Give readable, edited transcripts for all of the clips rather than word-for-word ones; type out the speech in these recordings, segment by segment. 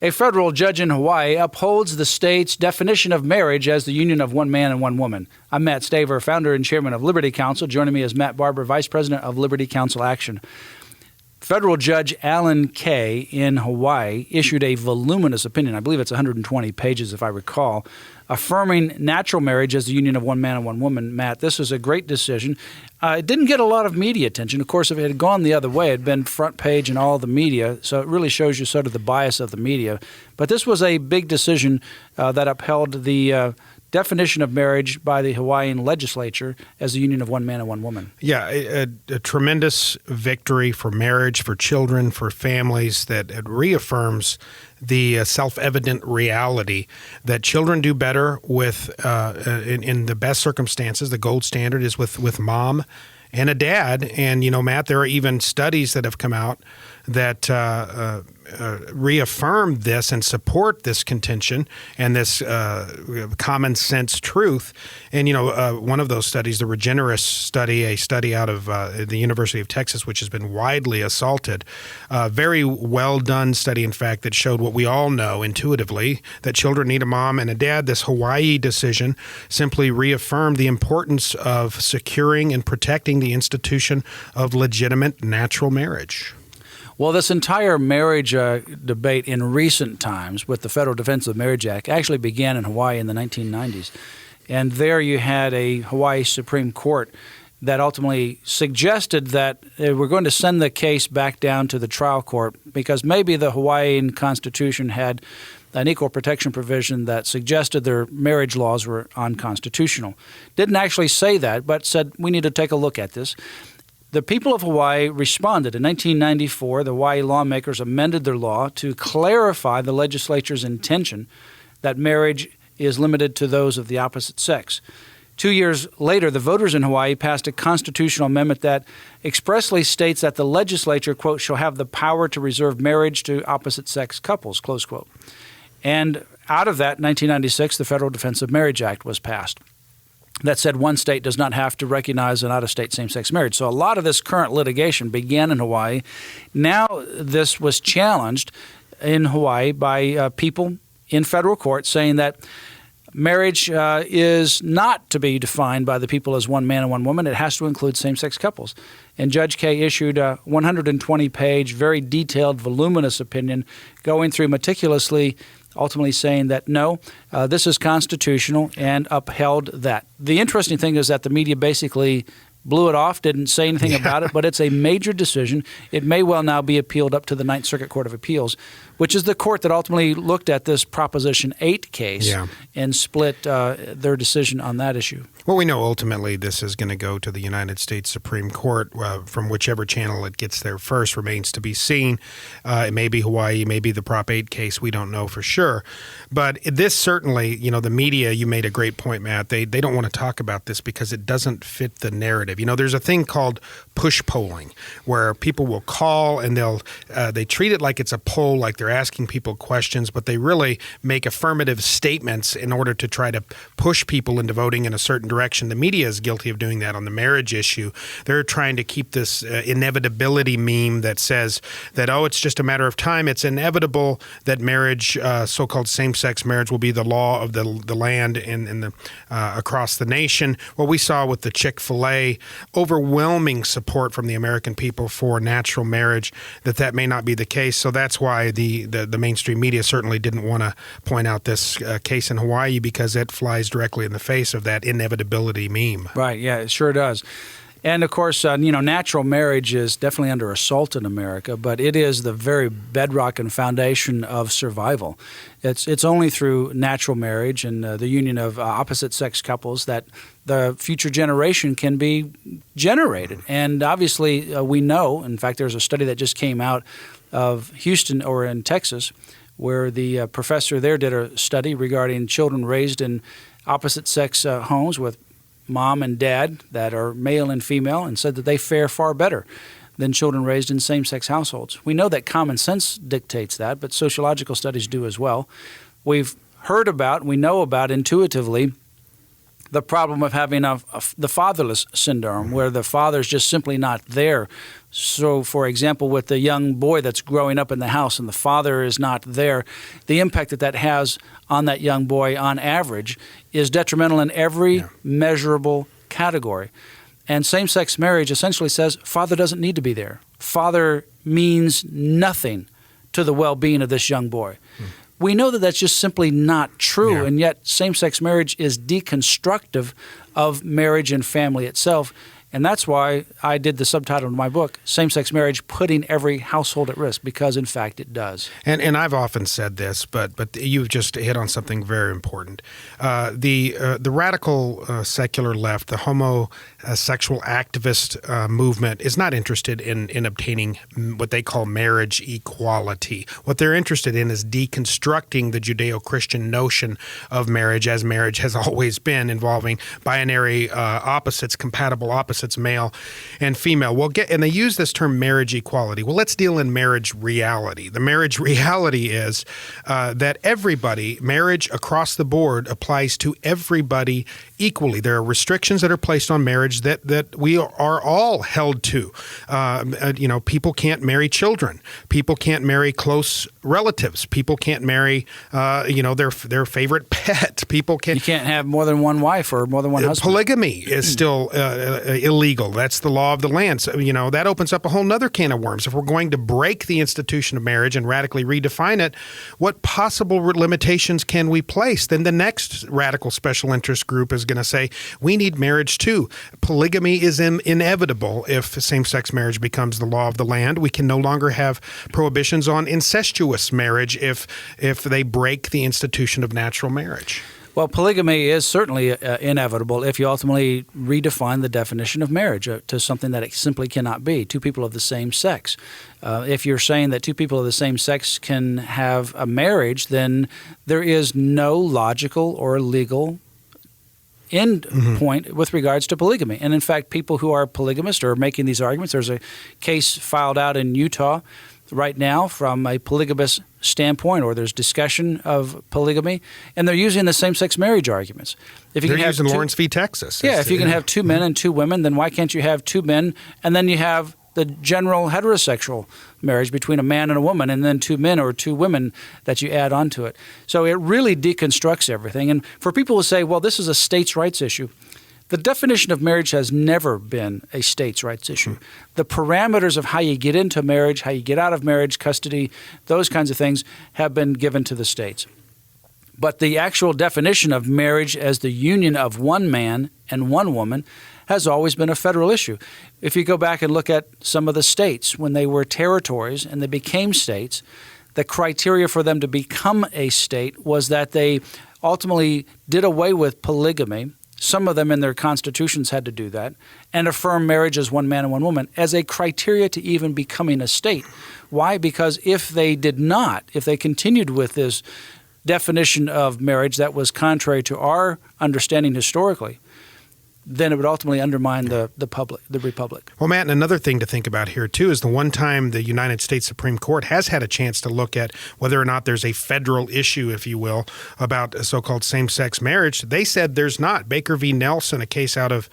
A federal judge in Hawaii upholds the state's definition of marriage as the union of one man and one woman. I'm Matt Staver, founder and chairman of Liberty Counsel. Joining me is Matt Barber, vice president of Liberty Counsel Action. Federal Judge Alan Kay in Hawaii issued a voluminous opinion, I believe it's 120 pages if I recall, affirming natural marriage as the union of one man and one woman. Matt, this is a great decision. It didn't get a lot of media attention. Of course, if it had gone the other way, it had been front page in all the media, so it really shows you sort of the bias of the media. But this was a big decision that upheld the definition of marriage by the Hawaiian legislature as the union of one man and one woman. Yeah, a tremendous victory for marriage, for children, for families, that it reaffirms the self-evident reality that children do better with, in the best circumstances. The gold standard is with mom and a dad. And, you know, Matt, there are even studies that have come out that reaffirm this and support this contention and this common sense truth. And, you know, one of those studies, the Regenerous study, a study out of the University of Texas, which has been widely assaulted, very well done study, in fact, that showed what we all know intuitively, that children need a mom and a dad. This Hawaii decision simply reaffirmed the importance of securing and protecting the institution of legitimate natural marriage. Well, this entire marriage debate in recent times with the Federal Defense of Marriage Act actually began in Hawaii in the 1990s. And there you had a Hawaii Supreme Court that ultimately suggested that we're going to send the case back down to the trial court because maybe the Hawaiian Constitution had an equal protection provision that suggested their marriage laws were unconstitutional. Didn't actually say that, but said we need to take a look at this. The people of Hawaii responded. In 1994, the Hawaii lawmakers amended their law to clarify the legislature's intention that marriage is limited to those of the opposite sex. 2 years later, the voters in Hawaii passed a constitutional amendment that expressly states that the legislature, quote, shall have the power to reserve marriage to opposite-sex couples, close quote. And out of that, 1996, the Federal Defense of Marriage Act was passed. That said, one state does not have to recognize an out-of-state same-sex marriage. So a lot of this current litigation began in Hawaii. Now this was challenged in Hawaii by people in federal court saying that marriage is not to be defined by the people as one man and one woman. It has to include same-sex couples. And Judge Kay issued a 120-page, very detailed, voluminous opinion going through meticulously, ultimately saying that, no, this is constitutional, and upheld that. The interesting thing is that the media basically blew it off, didn't say anything about it, but it's a major decision. It may well now be appealed up to the Ninth Circuit Court of Appeals, which is the court that ultimately looked at this Proposition 8 case and split their decision on that issue. Well, we know ultimately this is going to go to the United States Supreme Court. From whichever channel it gets there first remains to be seen. It may be Hawaii, it may be the Prop 8 case. We don't know for sure. But this certainly, you know, the media, you made a great point, Matt. They don't want to talk about this because it doesn't fit the narrative. You know, there's a thing called push polling where people will call and they treat it like it's a poll, like they're asking people questions, but they really make affirmative statements in order to try to push people into voting in a certain direction. The media is guilty of doing that on the marriage issue. They're trying to keep this inevitability meme that says that, oh, it's just a matter of time. It's inevitable that marriage, so-called same-sex marriage, will be the law of the land in across the nation. What we saw with the Chick-fil-A, overwhelming support from the American people for natural marriage, that may not be the case. So that's why the mainstream media certainly didn't want to point out this case in Hawaii, because it flies directly in the face of that inevitability meme. Right, yeah, it sure does. And, of course, you know, natural marriage is definitely under assault in America, but it is the very bedrock and foundation of survival. It's only through natural marriage and the union of opposite-sex couples that the future generation can be generated. And obviously, we know, in fact, there's a study that just came out of Houston or in Texas where the professor there did a study regarding children raised in opposite-sex homes with mom and dad that are male and female, and said that they fare far better than children raised in same-sex households. We know that common sense dictates that, but sociological studies do as well. We've heard about, we know about intuitively the problem of having the fatherless syndrome, where the father's just simply not there. So, for example, with the young boy that's growing up in the house and the father is not there, the impact that has on that young boy on average is detrimental in every measurable category. And same-sex marriage essentially says father doesn't need to be there. Father means nothing to the well-being of this young boy. We know that that's just simply not true, and yet same-sex marriage is deconstructive of marriage and family itself. And that's why I did the subtitle of my book, Same-Sex Marriage, Putting Every Household at Risk, because, in fact, it does. And I've often said this, but you've just hit on something very important. The radical secular left, the homosexual activist movement, is not interested in obtaining what they call marriage equality. What they're interested in is deconstructing the Judeo-Christian notion of marriage, as marriage has always been, involving binary opposites, compatible opposites, male and female. And they use this term marriage equality. Well, let's deal in marriage reality. The marriage reality is that everybody, marriage across the board, applies to everybody equally. There are restrictions that are placed on marriage that we are all held to. People can't marry children. People can't marry close relatives. People can't marry, their favorite pet. You can't have more than one wife or more than one husband. Polygamy is still illegal. That's the law of the land. So, that opens up a whole nother can of worms. If we're going to break the institution of marriage and radically redefine it, what possible limitations can we place? Then the next radical special interest group is going to say, we need marriage too. Polygamy is inevitable if same-sex marriage becomes the law of the land. We can no longer have prohibitions on incestuous marriage if they break the institution of natural marriage. Well, polygamy is certainly inevitable if you ultimately redefine the definition of marriage to something that it simply cannot be, two people of the same sex. If you're saying that two people of the same sex can have a marriage, then there is no logical or legal end point with regards to polygamy. And in fact, people who are polygamists are making these arguments. There's a case filed out in Utah right now from a polygamous standpoint, or there's discussion of polygamy, and they're using the same-sex marriage arguments. If you they're using Lawrence v. Texas. Yeah, if you can have two men and two women, then why can't you have two men, and then you have the general heterosexual marriage between a man and a woman, and then two men or two women that you add onto it. So it really deconstructs everything. And for people who say, well, this is a states' rights issue, the definition of marriage has never been a states' rights issue. The parameters of how you get into marriage, how you get out of marriage, custody, those kinds of things have been given to the states. But the actual definition of marriage as the union of one man and one woman has always been a federal issue. If you go back and look at some of the states, when they were territories and they became states, the criteria for them to become a state was that they ultimately did away with polygamy. Some of them in their constitutions had to do that, and affirm marriage as one man and one woman as a criteria to even becoming a state. Why? Because if they did not, if they continued with this definition of marriage that was contrary to our understanding historically, then it would ultimately undermine the republic. Well, Matt, and another thing to think about here, too, is the one time the United States Supreme Court has had a chance to look at whether or not there's a federal issue, if you will, about so-called same-sex marriage. They said there's not. Baker v. Nelson, a case out of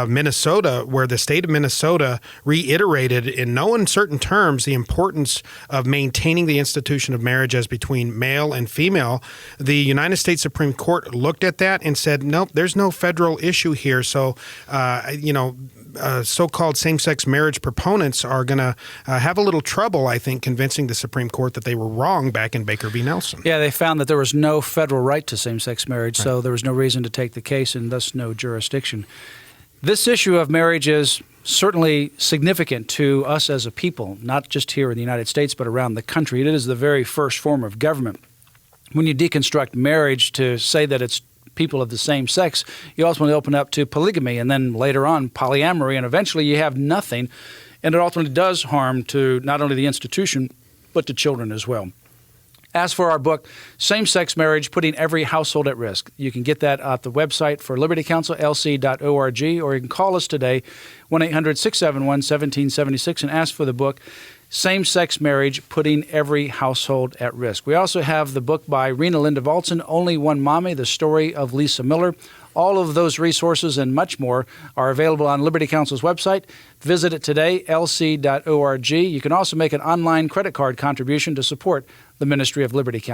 Minnesota, where the state of Minnesota reiterated in no uncertain terms the importance of maintaining the institution of marriage as between male and female. The United States Supreme Court looked at that and said, nope, there's no federal issue here. So, so-called same-sex marriage proponents are going to have a little trouble, I think, convincing the Supreme Court that they were wrong back in Baker v. Nelson. Yeah, they found that there was no federal right to same-sex marriage, right. So there was no reason to take the case and thus no jurisdiction. This issue of marriage is certainly significant to us as a people, not just here in the United States, but around the country. It is the very first form of government. When you deconstruct marriage to say that it's people of the same sex, you ultimately open up to polygamy, and then later on polyamory, and eventually you have nothing, and it ultimately does harm to not only the institution but to children as well. As for our book, Same-Sex Marriage, Putting Every Household at Risk, you can get that at the website for Liberty Counsel, lc.org, or you can call us today, 1-800-671-1776, and ask for the book, Same-Sex Marriage, Putting Every Household at Risk. We also have the book by Rena Linda Valtzen, Only One Mommy, the story of Lisa Miller, All of those resources and much more are available on Liberty Counsel's website. Visit it today, lc.org. You can also make an online credit card contribution to support the Ministry of Liberty Counsel.